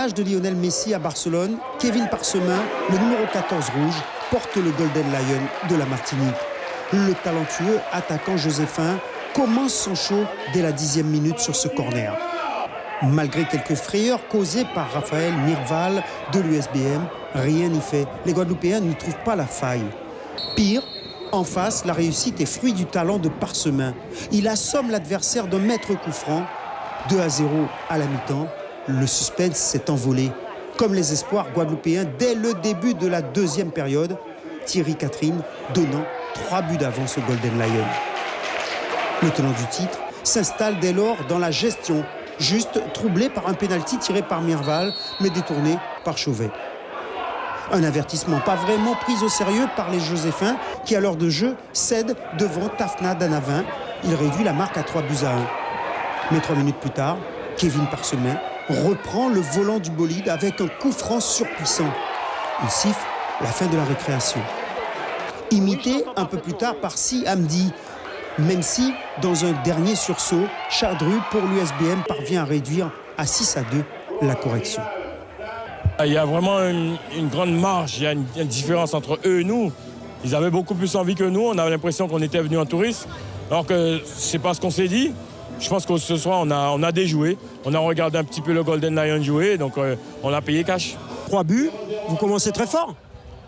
De Lionel Messi à Barcelone, Kevin Parsemin, le numéro 14 rouge, porte le Golden Lion de la Martinique. Le talentueux attaquant Joséphin commence son show dès la 10e minute sur ce corner. Malgré quelques frayeurs causées par Raphaël Mirval de l'USBM, rien n'y fait. Les Guadeloupéens n'y trouvent pas la faille. Pire, en face, la réussite est fruit du talent de Parsemin. Il assomme l'adversaire d'un maître coup franc. 2-0 à la mi-temps. Le suspense s'est envolé. Comme les espoirs guadeloupéens dès le début de la deuxième période, Thierry Catherine donnant 3 buts d'avance au Golden Lion. Le tenant du titre s'installe dès lors dans la gestion, juste troublé par un pénalty tiré par Mirval, mais détourné par Chauvet. Un avertissement pas vraiment pris au sérieux par les Joséphins qui, à l'heure de jeu, cèdent devant Tafna Danavin. Il réduit la marque à 3 buts à 1. Mais 3 minutes plus tard, Kevin Parsemin reprend le volant du bolide avec un coup franc surpuissant. Il siffle la fin de la récréation. Imité un peu plus tard par Si Hamdi, même si, dans un dernier sursaut, Chadru pour l'USBM parvient à réduire à 6-2 la correction. Il y a vraiment une grande marge, il y a une différence entre eux et nous. Ils avaient beaucoup plus envie que nous, on avait l'impression qu'on était venus en touriste, alors que c'est pas ce qu'on s'est dit. Je pense que ce soir, on a déjoué. On a regardé un petit peu le Golden Lion jouer, donc on a payé cash. 3 buts, vous commencez très fort.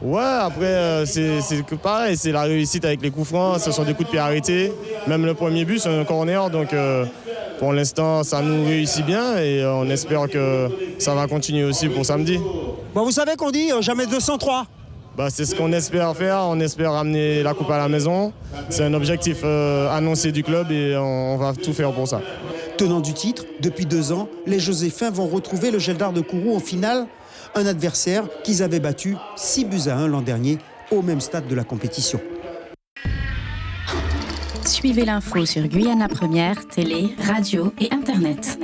Ouais, après, c'est pareil, c'est la réussite avec les coups francs, ce sont des coups de pied arrêtés. Même le premier but, c'est un corner, donc pour l'instant, ça nous réussit bien et on espère que ça va continuer aussi pour samedi. Bon, vous savez qu'on dit jamais 203. C'est ce qu'on espère faire, on espère ramener la coupe à la maison. C'est un objectif annoncé du club et on va tout faire pour ça. Tenant du titre, depuis 2 ans, les Joséphins vont retrouver le Geldar de Kourou en finale, un adversaire qu'ils avaient battu 6 buts à 1 l'an dernier au même stade de la compétition. Suivez l'info sur Guyana Première, télé, radio et internet.